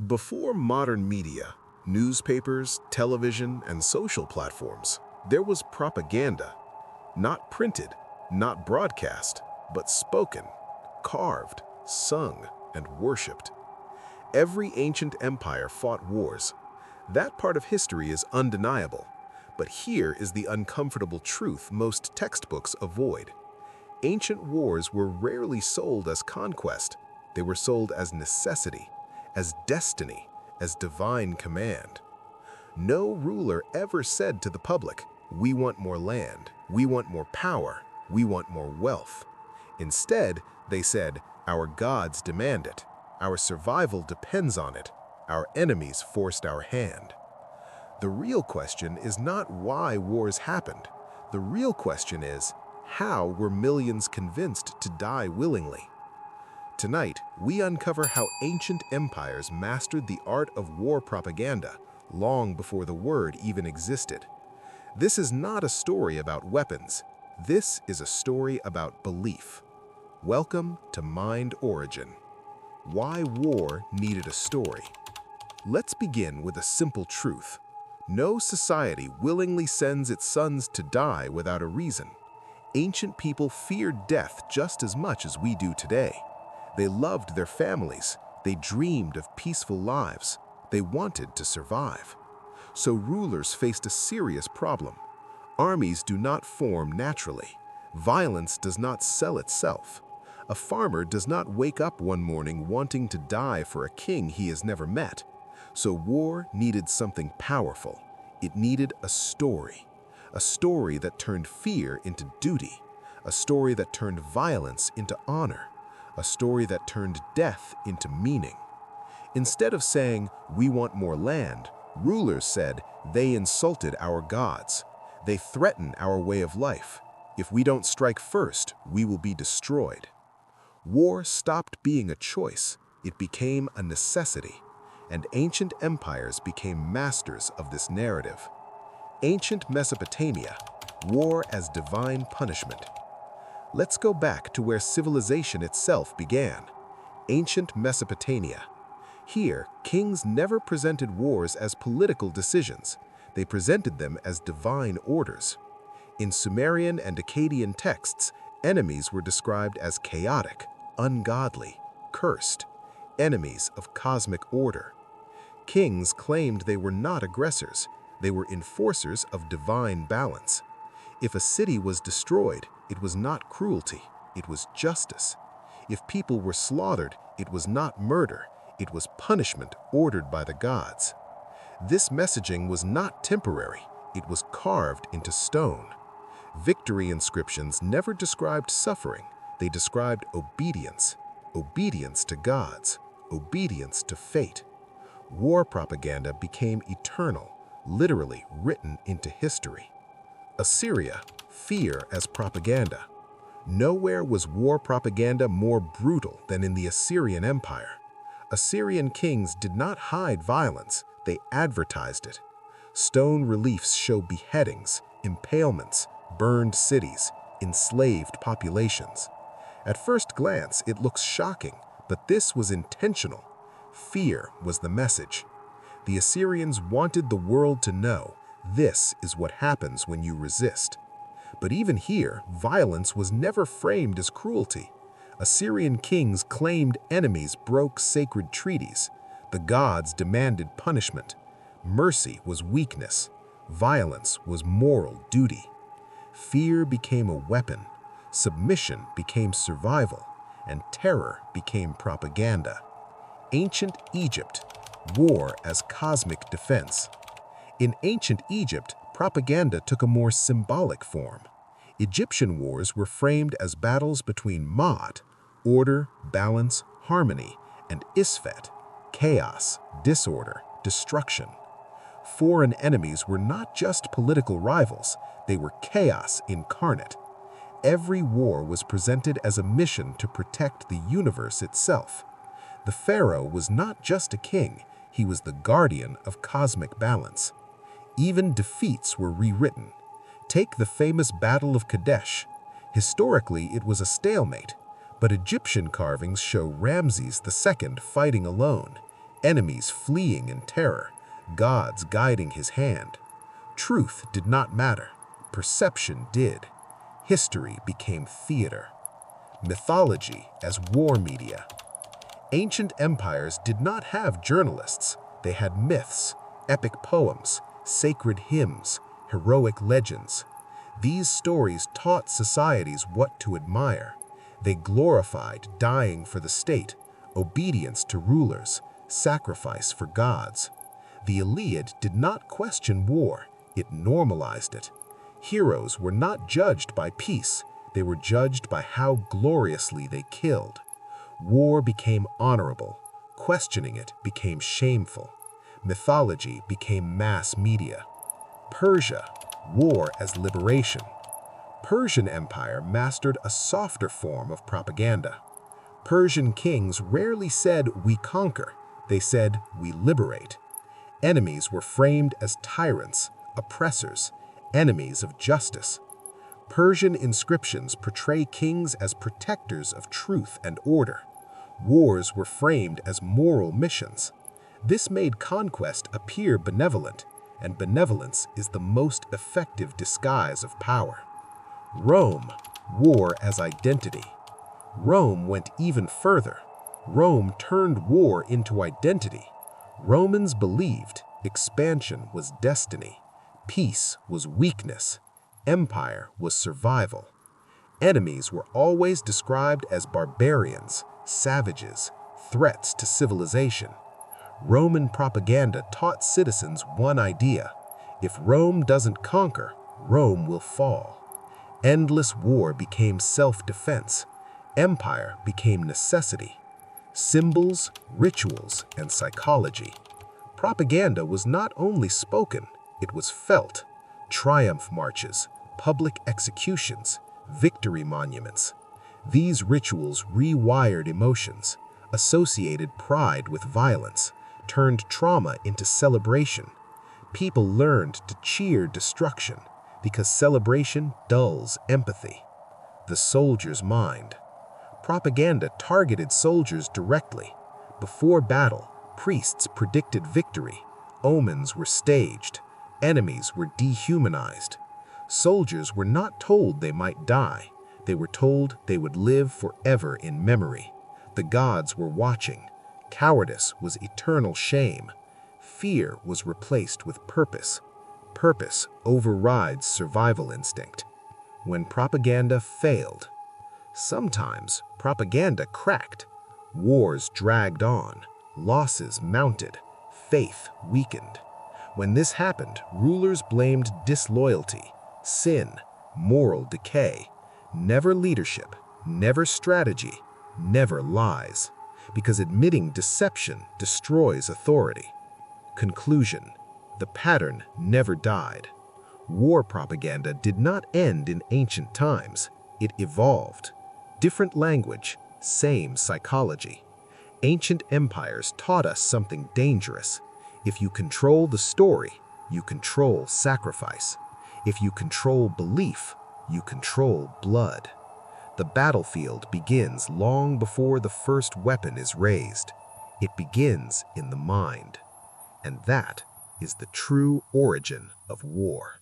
Before modern media, newspapers, television, and social platforms, there was propaganda. Not printed, not broadcast, but spoken, carved, sung, and worshipped. Every ancient empire fought wars. That part of history is undeniable. But here is the uncomfortable truth most textbooks avoid. Ancient wars were rarely sold as conquest. They were sold as necessity, as destiny, as divine command. No ruler ever said to the public, "We want more land, we want more power, we want more wealth." Instead, they said, "Our gods demand it. Our survival depends on it. Our enemies forced our hand." The real question is not why wars happened. The real question is, how were millions convinced to die willingly? Tonight, we uncover how ancient empires mastered the art of war propaganda long before the word even existed. This is not a story about weapons. This is a story about belief. Welcome to Mind Origin. Why war needed a story. Let's begin with a simple truth. No society willingly sends its sons to die without a reason. Ancient people feared death just as much as we do today. They loved their families. They dreamed of peaceful lives. They wanted to survive. So rulers faced a serious problem. Armies do not form naturally. Violence does not sell itself. A farmer does not wake up one morning wanting to die for a king he has never met. So war needed something powerful. It needed a story that turned fear into duty, a story that turned violence into honor, a story that turned death into meaning. Instead of saying, "We want more land," rulers said, "They insulted our gods. They threaten our way of life. If we don't strike first, we will be destroyed." War stopped being a choice. It became a necessity. And ancient empires became masters of this narrative. Ancient Mesopotamia, war as divine punishment. Let's go back to where civilization itself began. Ancient Mesopotamia. Here, kings never presented wars as political decisions. They presented them as divine orders. In Sumerian and Akkadian texts, enemies were described as chaotic, ungodly, cursed, enemies of cosmic order. Kings claimed they were not aggressors. They were enforcers of divine balance. If a city was destroyed, it was not cruelty, it was justice. If people were slaughtered, it was not murder, it was punishment ordered by the gods. This messaging was not temporary, it was carved into stone. Victory inscriptions never described suffering, they described obedience. Obedience to gods, obedience to fate. War propaganda became eternal, literally written into history. Assyria, fear as propaganda. Nowhere was war propaganda more brutal than in the Assyrian Empire. Assyrian kings did not hide violence, they advertised it. Stone reliefs show beheadings, impalements, burned cities, enslaved populations. At first glance, it looks shocking, but this was intentional. Fear was the message. The Assyrians wanted the world to know, this is what happens when you resist. But even here, violence was never framed as cruelty. Assyrian kings claimed enemies broke sacred treaties. The gods demanded punishment. Mercy was weakness. Violence was moral duty. Fear became a weapon. Submission became survival. And terror became propaganda. Ancient Egypt, war as cosmic defense. In ancient Egypt, propaganda took a more symbolic form. Egyptian wars were framed as battles between Ma'at, order, balance, harmony, and Isfet, chaos, disorder, destruction. Foreign enemies were not just political rivals, they were chaos incarnate. Every war was presented as a mission to protect the universe itself. The pharaoh was not just a king, he was the guardian of cosmic balance. Even defeats were rewritten. Take the famous Battle of Kadesh. Historically, it was a stalemate, but Egyptian carvings show Ramses II fighting alone. enemies fleeing in terror, gods guiding his hand. Truth did not matter, perception did. History became theater. Mythology as war media. Ancient empires did not have journalists. They had myths, epic poems, sacred hymns, heroic legends. These stories taught societies what to admire. They glorified dying for the state, obedience to rulers, sacrifice for gods. The Iliad did not question war, it normalized it. Heroes were not judged by peace, they were judged by how gloriously they killed. War became honorable, questioning it became shameful. Mythology became mass media. Persia, war as liberation. Persian Empire mastered a softer form of propaganda. Persian kings rarely said, "We conquer," they said, "We liberate." Enemies were framed as tyrants, oppressors, enemies of justice. Persian inscriptions portray kings as protectors of truth and order. Wars were framed as moral missions. This made conquest appear benevolent, and benevolence is the most effective disguise of power. Rome, war as identity. Rome went even further. Rome turned war into identity. Romans believed expansion was destiny, peace was weakness, empire was survival. Enemies were always described as barbarians, savages, threats to civilization. Roman propaganda taught citizens one idea: if Rome doesn't conquer, Rome will fall. Endless war became self-defense. Empire became necessity. Symbols, rituals, and psychology. Propaganda was not only spoken, it was felt. Triumph marches, public executions, victory monuments. These rituals rewired emotions, associated pride with violence, turned trauma into celebration. People learned to cheer destruction because celebration dulls empathy. The soldier's mind. Propaganda targeted soldiers directly. Before battle, priests predicted victory. Omens were staged. Enemies were dehumanized. Soldiers were not told they might die. They were told they would live forever in memory. The gods were watching. Cowardice was eternal shame. Fear was replaced with purpose. Purpose overrides survival instinct. When propaganda failed, sometimes propaganda cracked. Wars dragged on. Losses mounted. Faith weakened. When this happened, rulers blamed disloyalty, sin, moral decay. Never leadership, never strategy, never lies. Because admitting deception destroys authority. Conclusion: the pattern never died. War propaganda did not end in ancient times. It evolved. Different language, same psychology. Ancient empires taught us something dangerous. If you control the story, you control sacrifice. If you control belief, you control blood. The battlefield begins long before the first weapon is raised. It begins in the mind. And that is the true origin of war.